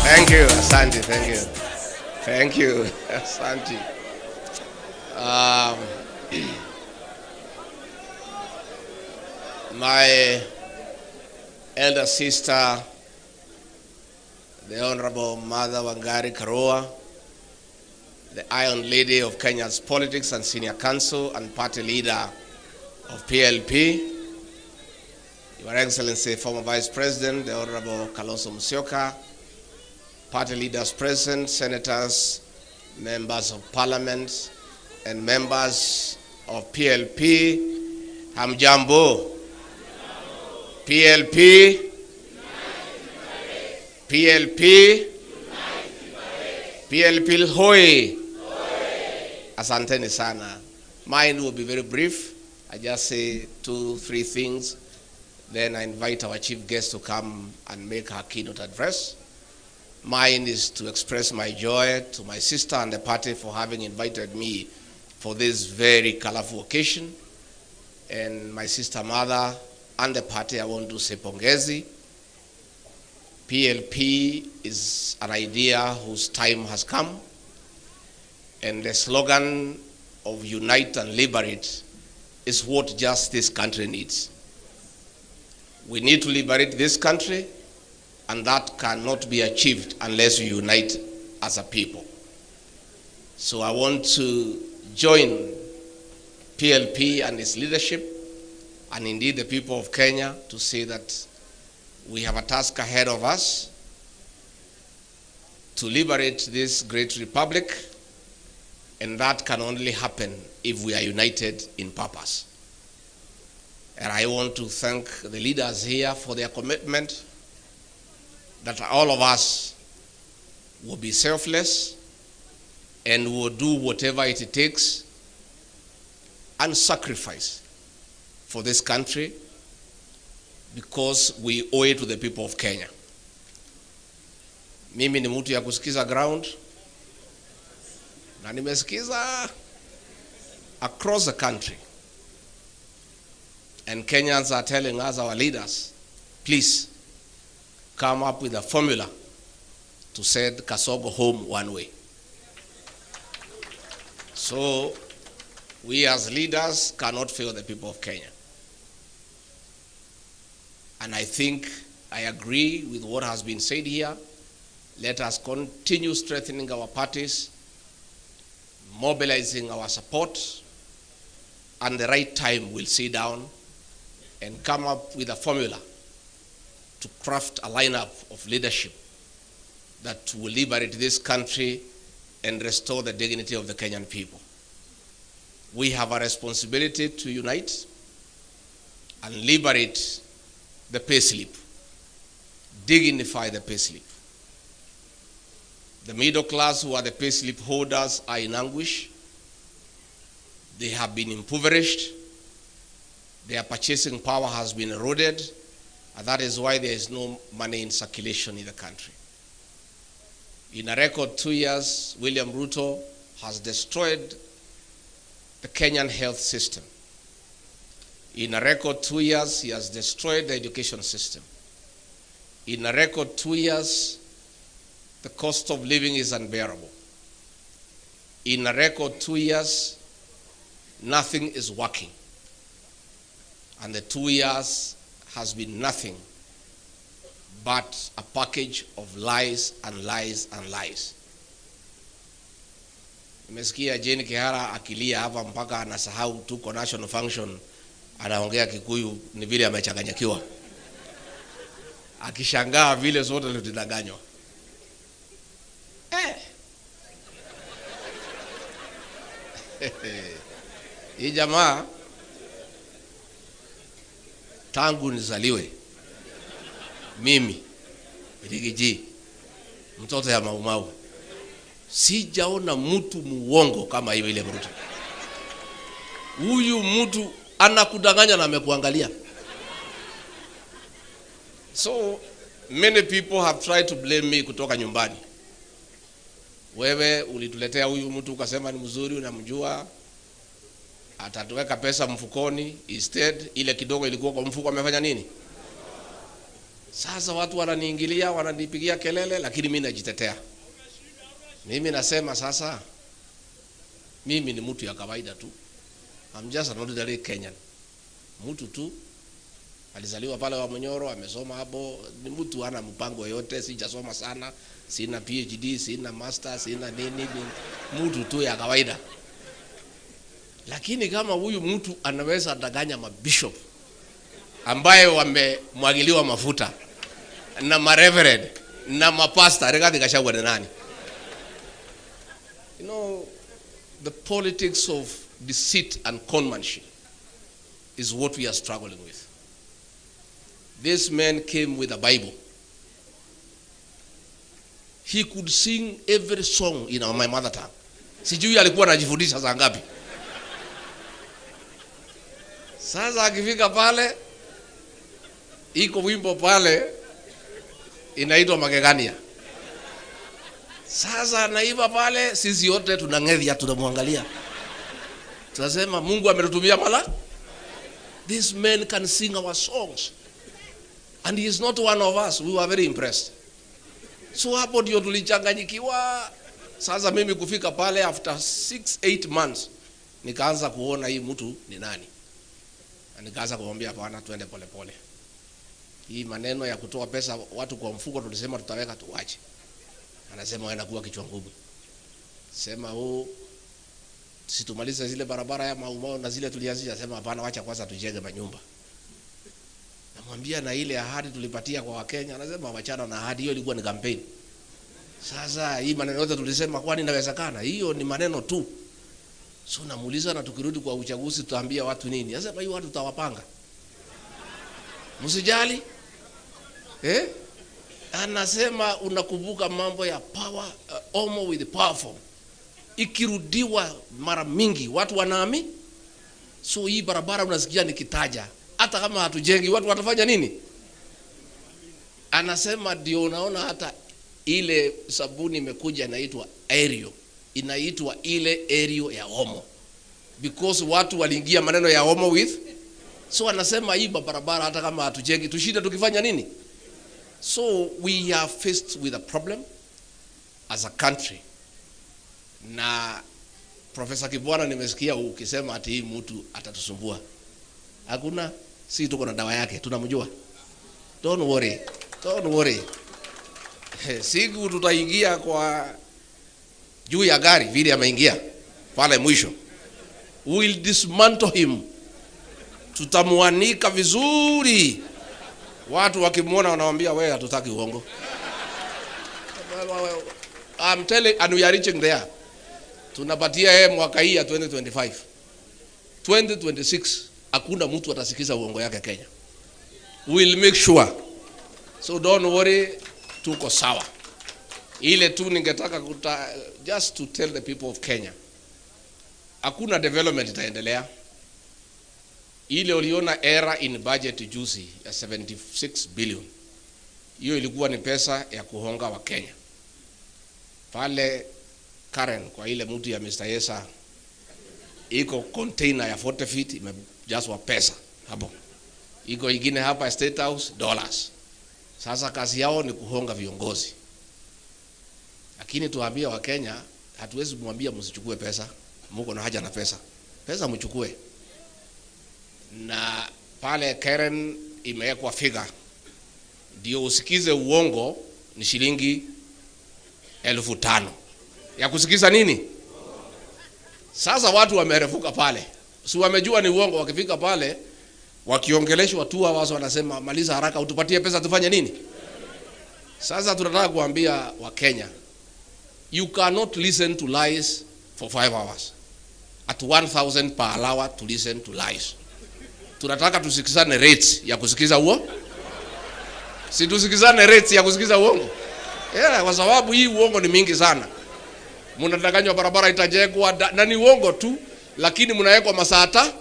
Thank you, Asante, thank you. Thank you, Asante. My elder sister, the Honorable Mother Wangari Karua, the Iron Lady of Kenya's politics and senior counsel and party leader of PLP, Your Excellency, former Vice President, the Honorable Kalonzo Musyoka, party leaders present, senators, members of parliament, and members of PLP, Hamjambo, PLP, PLP, PLP Hoi, Asanteni sana. Mine will be very brief. I just say 2-3 things. Then I invite our chief guest to come and make her keynote address. Mine is to express my joy to my sister and the party for having invited me for this very colorful occasion. And my sister mother and the party, I want to say pongezi. PLP is an idea whose time has come. And the slogan of unite and liberate is what just this country needs. We need to liberate this country, and that cannot be achieved unless we unite as a people. So I want to join PLP and its leadership, and indeed the people of Kenya, to say that we have a task ahead of us to liberate this great republic, and that can only happen if we are united in purpose. And I want to thank the leaders here for their commitment that all of us will be selfless and will do whatever it takes and sacrifice for this country, because we owe it to the people of Kenya. Mimi ni mtu ya kusikiza ground, na nimesikiza across the country. And Kenyans are telling us, our leaders, please come up with a formula to send Kasogo home one way. So we as leaders cannot fail the people of Kenya. And I think I agree with what has been said here. Let us continue strengthening our parties, mobilizing our support, and the right time we'll sit down and come up with a formula to craft a lineup of leadership that will liberate this country and restore the dignity of the Kenyan people. We have a responsibility to unite and liberate the payslip, dignify the payslip. The middle class, who are the payslip holders, are in anguish. They have been impoverished. Their purchasing power has been eroded, and that is why there is no money in circulation in the country. In a record 2 years, William Ruto has destroyed the Kenyan health system. In a record 2 years, he has destroyed the education system. In a record 2 years, the cost of living is unbearable. In a record 2 years, nothing is working. And the 2 years has been nothing but a package of lies and lies and lies. Nimesikia Jane Kihara akilia hapa mpaka anasahau tuko national function, anaongea Kikuyu ni vile amechanganyikiwa, akishangaa vile zote tulidanganywa. Hii jamaa tangu nizaliwe mimi Rigiji mtoto ya Maumau sijaona mtu muongo kama hivi ile Ruto. Huyu mtu anakudanganya na amekuangalia. So many people have tried to blame me kutoka nyumbani. Wewe ulituletea huyu mtu ukasema ni mzuri, unamjua. atatuweka pesa mfukoni, instead ile kidogo ilikuwa kwa mfuko amefanya nini? Sasa watu wananiingilia, wananipigia kelele, lakini mimi najitetea. Mimi nasema sasa, mimi ni mtu ya kawaida tu. I'm just an ordinary Kenyan. Mtu tu alizaliwa pale wa Monyoro, amesoma hapo, ni mtu hana mpango yote, sijasoma sana, sina PhD, sina master, sina nini, mtu tu ya kawaida. Lakini kama huyu mtu anaweza danganya mabishop ambaye wamemwagiliwa mafuta na mareverend na mapasta, regarding Gachaguas ni nani? You know, the politics of deceit and conmanship is what we are struggling with. This man came with a Bible. He could sing every song in my mother tongue. Sijui alikuwa anajifundisha saa ngapi. Sasa akifika pale, iko wimbo pale inaitwa Magegania. Sasa naiba pale, sisi yote tunang'edhia, tunamwangalia. Tunasema Mungu ametutumia mala. This man can sing our songs. And he is not one of us. We were very impressed. So hapo ndio tulichanganyikiwa. Sasa mimi kufika pale after 6-8 months nikaanza kuona hii mtu ni nani. Na nikaanza kumwambia hapana, tuende pole pole. Hii maneno ya kutoa pesa watu kwa mfuko tulisema tutaweka tuache. Anasema waenda kuwa kichwa ngumu. Sema situmalize zile barabara ya Mau na zile tulianzisha, sema hapana, wacha kwanza tujenge manyumba. Namwambia na ile ahadi tulipatia kwa Wakenya, anasema wachana na ahadi hiyo, ilikuwa ni campaign. Sasa hii maneno yote tulisema kwani inawezekana? Hiyo ni maneno tu. So namuuliza, na tukirudi kwa uchaguzi tutaambia watu nini? Anasema hiyo watu tutawapanga. Msijali. Anasema unakumbuka mambo ya power, homo with the powerful. Ikirudiwa mara mingi watu wanaamini. So hii barabara unasikia nikitaja, hata kama hatujengi watu watafanya nini? Anasema ndio unaona hata ile sabuni imekuja inaitwa Aerial, inaitwa ile Aerial ya homo, because watu waliingia maneno ya homo with. So anasema hii barabara hata kama hatujengi tushinde tukifanya nini? So we are faced with a problem as a country. Na Professor Kibwana nimesikia ukisema ati hii mtu atatusumbua. Hakuna, si tuko na dawa yake, tunamjua. Don't worry. Don't worry. Siku tutaingia kwa juu ya gari vile ameingia pale mwisho. We will dismantle him. Tutamuanika vizuri. Watu wakimuona wanawaambia wewe hatutaki uongo. I'm telling, and we are reaching there. Tunapatia yeye mwaka hii ya 2025. 2026 hakuna mtu atasikiza uongo yake Kenya. We'll make sure. So don't worry, tuko sawa. Ile tu ningetaka just to tell the people of Kenya, hakuna development itaendelea. Ile uliona era in budget juzi ya 76 billion. Hiyo ilikuwa ni pesa ya kuhonga wa Kenya. Pale Karen kwa ile mtu ya Mr. Yesa iko container ya 40 feet imejazwa pesa hapo. Iko ingine hapa State House dollars. Sasa kazi yao ni kuhonga viongozi. Lakini tuambie wa Kenya, hatuwezi kumwambia msichukue pesa. Mko na haja na pesa. Pesa mchukue. Na pale Karen imewekwa figure. Ndio usikize uongo ni shilingi 5,000. Ya kusikiza nini? Sasa watu wamerefuka pale. Si wamejua ni uongo, wakifika pale wakiongeleshwa tu hawazo wanasema maliza haraka utupatie pesa tufanye nini? Sasa tunataka kuambia wa Kenya, you cannot listen to lies for 5 hours. At 1,000 per hour to listen to lies. Tunataka tusikizane rates ya kusikiza uongo. Si tusikizane rates ya kusikiza uongo. Kwa sababu hii uongo ni mingi sana. Mnadanganywa barabara itajengwa na ni uongo tu, lakini mnawekwa masaa.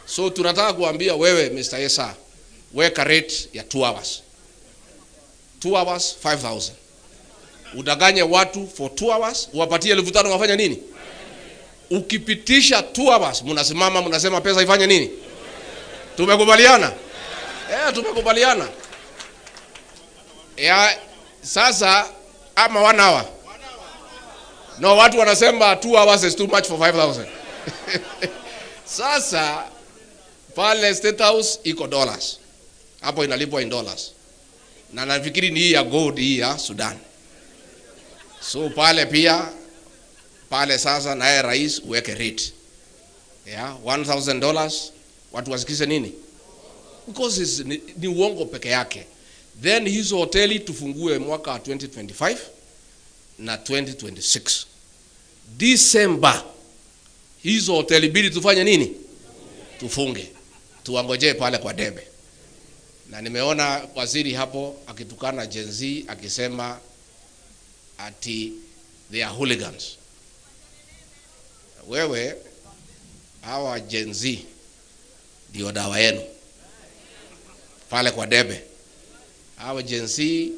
So tunataka kuambia wewe Mr. Yesa, weka rate ya 2 hours. 2 hours 5,000. Udanganye watu for 2 hours, uwapatie 5,000 wafanya nini? Ukipitisha 2 hours mnasimama mnasema pesa ifanye nini? Tumekubaliana? Tumekubaliana. Sasa ama 1 hour. No, watu wanasema 2 hours is too much for 5,000. Sasa pale State House iko dollars. Hapo inalipwa in dollars. Na nafikiri ni hii ya gold hii ya Sudan. So pale pia pale sasa naye rais uweke rate. $1,000 watu wasikize nini? Because ni uongo peke yake. Then hizo hoteli tufungue mwaka 2025 na 2026. December hizo hoteli bili tufanye nini? Tufunge. Tuangoje pale kwa debe. Na nimeona waziri hapo akitukana Gen Z akisema ati they are hooligans. Wewe hawa Gen Z ndio dawa yenu pale kwa debe. Hawa Gen Z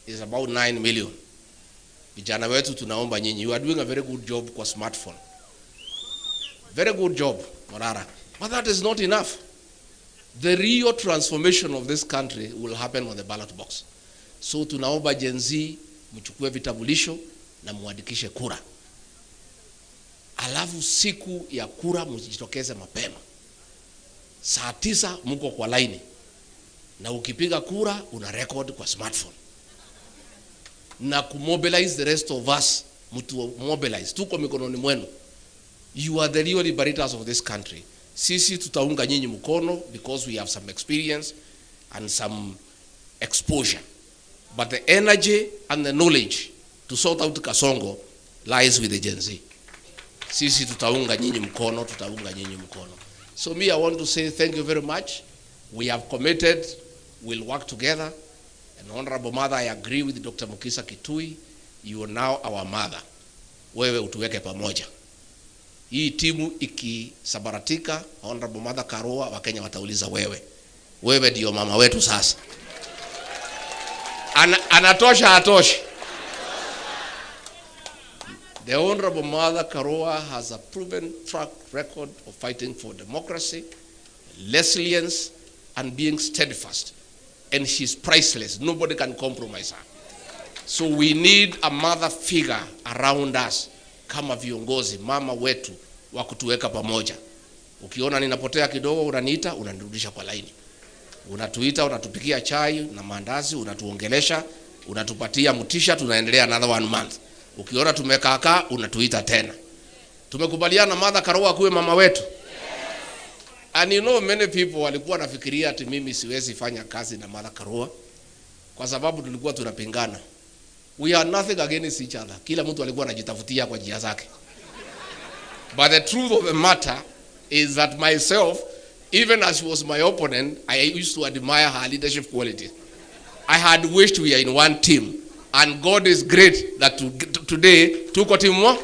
is about 9 million. Vijana wetu tunaomba nyinyi, you are doing a very good job kwa smartphone. Very good job, Morara. But that is not enough. The real transformation of this country will happen on the ballot box. So tunaomba Gen Z mchukue vitambulisho na muandikishe kura. Alafu siku ya kura mjitokeze mapema. Saa 9 mko kwa line. Na ukipiga kura una record kwa smartphone. Na kumobilize the rest of us, mtu mobilize. Tuko mikononi mwenu. You are the real liberators of this country. Sisi tutaunga nyinyi mkono because we have some experience and some exposure. But the energy and the knowledge to sort out Kasongo lies with the Gen Z. Sisi tutaunga nyinyi mkono, tutaunga nyinyi mkono. So me, I want to say thank you very much. We have committed, we'll work together. And Honorable Mother, I agree with Dr. Mukisa Kitui. You are now our mother. Wewe utuweke pamoja. Hii timu ikisabaratika, Honorable Mother Karua, Wakenya watauliza wewe. Wewe ndio mama wetu sasa. Anatosha hatoshi. The Honorable Mother Karua has a proven track record of fighting for democracy, resilience, and being steadfast. And she's priceless. Nobody can compromise her. So we need a mother figure around us. Kama viongozi, mama wetu wa kutuweka pamoja. Ukiona ninapotea kidogo unaniita, unanirudisha kwa laini. Unatuita, unatupikia chai na mandazi, unatuongelesha, unatupatia mutisha, tunaendelea another 1 month. Ukiona tumekaakaa, unatuita tena. Tumekubaliana Mother Karua kuwe mama wetu. And you know many people walikuwa nafikiria ati mimi siwezi fanya kazi na Mother Karua kwa sababu tulikuwa tunapingana. We are nothing against each other. Kila mtu alikuwa anajitafutia kwa njia zake. But the truth of the matter is that myself, even as she was my opponent, I used to admire her leadership qualities. I had wished we are in one team. And God is great that today tuko timu moja.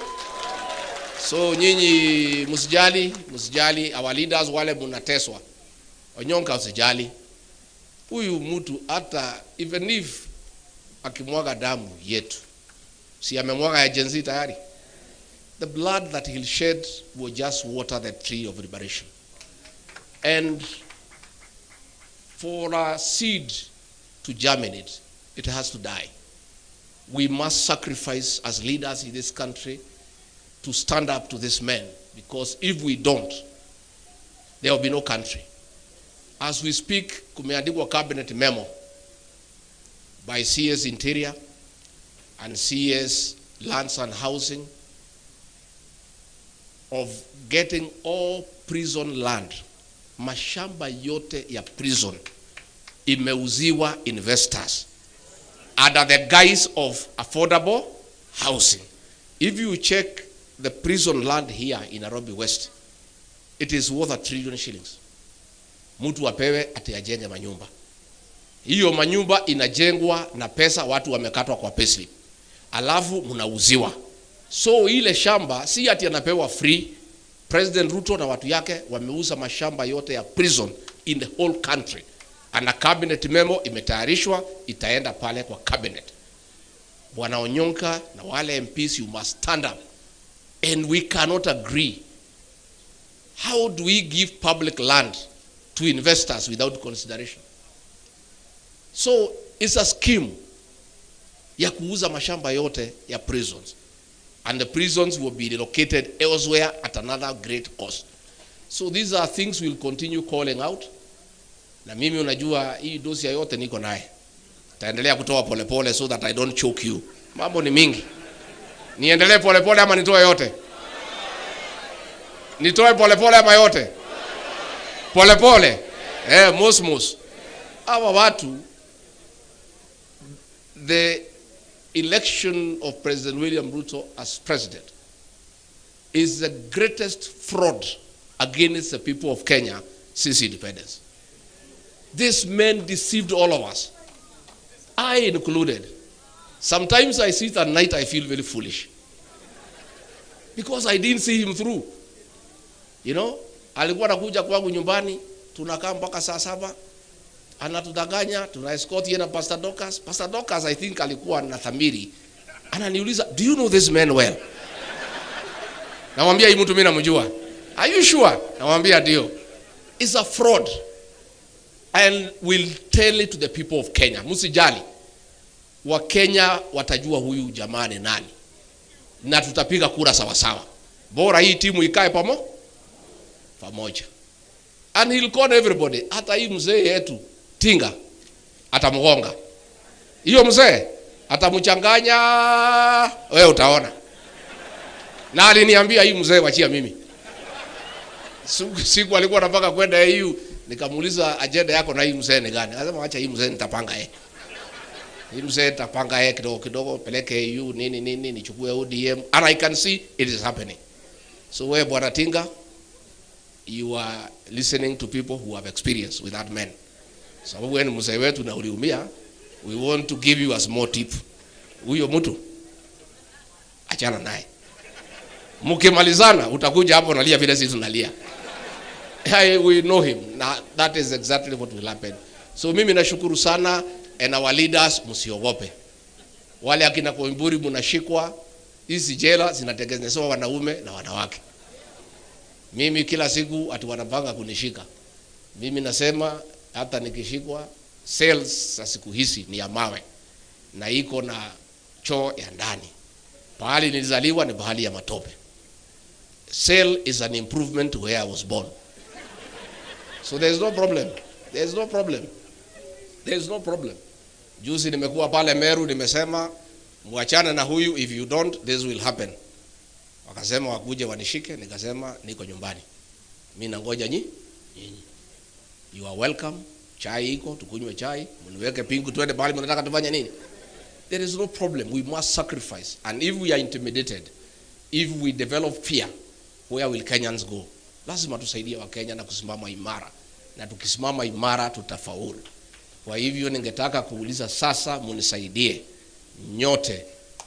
So nyinyi msijali our leaders wale mnateswa. Onyonka usijali. Huyu mtu hata even if akimwaga damu yetu, si amemwaga ya Gen Z tayari. The blood that he'll shed will just water the tree of liberation. And for a seed to germinate, it has to die. We must sacrifice as leaders in this country to stand up to this man, because if we don't, there will be no country. As we speak, kumeandikwa cabinet memo by CS Interior and CS Lands and Housing of getting all prison land. Mashamba yote ya prison imeuziwa investors under the guise of affordable housing. If you check the prison land here in Nairobi West, it is worth 1 trillion shillings. Mtu apewe ati ajenge manyumba. Hiyo manyumba inajengwa na pesa watu wamekatwa kwa payslip. Alafu mnauziwa. So ile shamba si ati anapewa free. President Ruto na watu yake wameuza mashamba yote ya prison in the whole country. And a cabinet memo imetayarishwa, itaenda pale kwa cabinet. Bwana Onyonka na wale MPs, you must stand up and we cannot agree. How do we give public land to investors without consideration? So it's a scheme ya kuuza mashamba yote ya prisons, and the prisons will be relocated elsewhere at another great cost. So these are things we'll continue calling out. Na mimi unajua hii dosia yote niko naye. Taendelea kutoa polepole so that I don't choke you. Mambo ni mingi. Niendelee polepole ama nitoe yote? Nitoe polepole ama yote? Polepole. Mos. Hawa watu, the election of President William Ruto as president is the greatest fraud against the people of Kenya since independence. This man deceived all of us, I included. Sometimes I sit at night, I feel very foolish because I didn't see him through. You know, alikuwa anakuja kwangu nyumbani, tunakaa mpaka saa 7, anatudanganya, tuna escort yeye na Pastor Docas. Pastor Docas I think alikuwa na Thamiri. Ananiuliza, "Do you know this man well?" Namwambia, "Hii mtu mimi namjua." "Are you sure?" Namwambia, "Ndio." It's a fraud. And we'll tell it to the people of Kenya. Msijali. Wa Kenya watajua huyu jamaa ni nani. Na tutapiga kura sawa sawa. Bora hii timu ikae pamoja. And he'll call everybody. Hata hii mzee yetu Tinga atamgonga. Hiyo mzee atamchanganya, wewe utaona. Na aliniambia hii mzee wachia mimi. Siku alikuwa anataka kwenda EU, nikamuuliza agenda yako na hii mzee ni gani? Akasema acha hii mzee nitapanga yeye. Hii mzee nitapanga yeye kidogo peleke EU nini nichukue ODM, and I can see it is happening. So wewe bwana Tinga, you are listening to people who have experience with that man. Sababu wewe ni mzee wetu na uliumia, we want to give you a small tip. Huyo mtu achana naye. Mkimalizana utakuja hapo unalia vile sisi tunalia. We know him. Now, that is exactly what will happen. So mimi nashukuru sana, and our leaders msiogope. Wale akina Koimburi mnashikwa, hizi jela zinatengenezwa wanaume na wanawake. Mimi kila siku ati wanapanga kunishika. Mimi nasema hata nikishikwa, cells za siku hizi ni ya mawe na iko na choo ya ndani. Pahali nilizaliwa ni pahali ya matope. Cell is an improvement to where I was born. So there is no problem. There is no problem. There is no problem. Juzi nimekuwa pale Meru, nimesema muachane na huyu, if you don't this will happen. Wakasema wakuje wanishike, nikasema niko nyumbani. Mimi nangoja nyinyi. You are welcome. Chai iko, tukunywe chai, mniweke pingu twende pale mnataka tufanye nini? There is no problem. We must sacrifice. And if we are intimidated, if we develop fear, where will Kenyans go? Lazima tusaidie wa Kenya na kusimama imara. Na tukisimama imara tutafaulu. Kwa hivyo ningetaka kuuliza sasa, munisaidie nyote,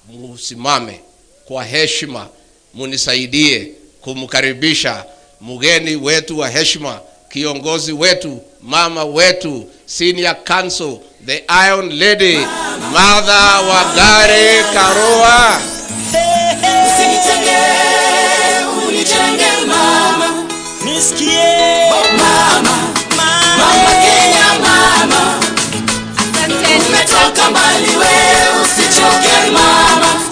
musimame kwa heshima, munisaidie kumkaribisha mgeni wetu wa heshima, kiongozi wetu, mama wetu, senior council, the Iron Lady, Mother Wangari Karua. Unichenge mama, nisikie mama, mama Kenya mama. Umetoka mbali wewe, usichoke mama.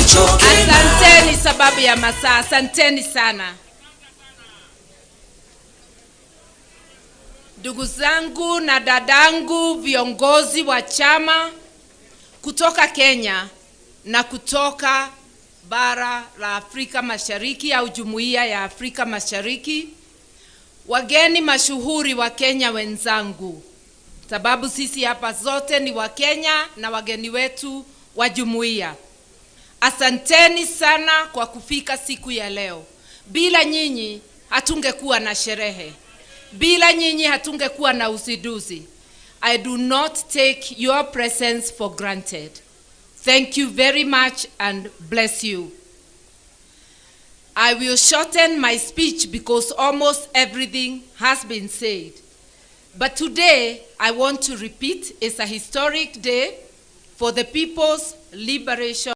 Asanteni sababu ya masaa, asanteni sana. Ndugu zangu na dadangu, viongozi wa chama kutoka Kenya na kutoka bara la Afrika Mashariki au Jumuiya ya Afrika Mashariki, wageni mashuhuri wa Kenya wenzangu, sababu sisi hapa zote ni wa Kenya na wageni wetu wa jumuiya. Asanteni sana kwa kufika siku ya leo. Bila nyinyi hatungekuwa na sherehe. Bila nyinyi hatungekuwa na usiduzi. I do not take your presence for granted. Thank you very much and bless you. I will shorten my speech because almost everything has been said. But today, I want to repeat, it's a historic day for the people's liberation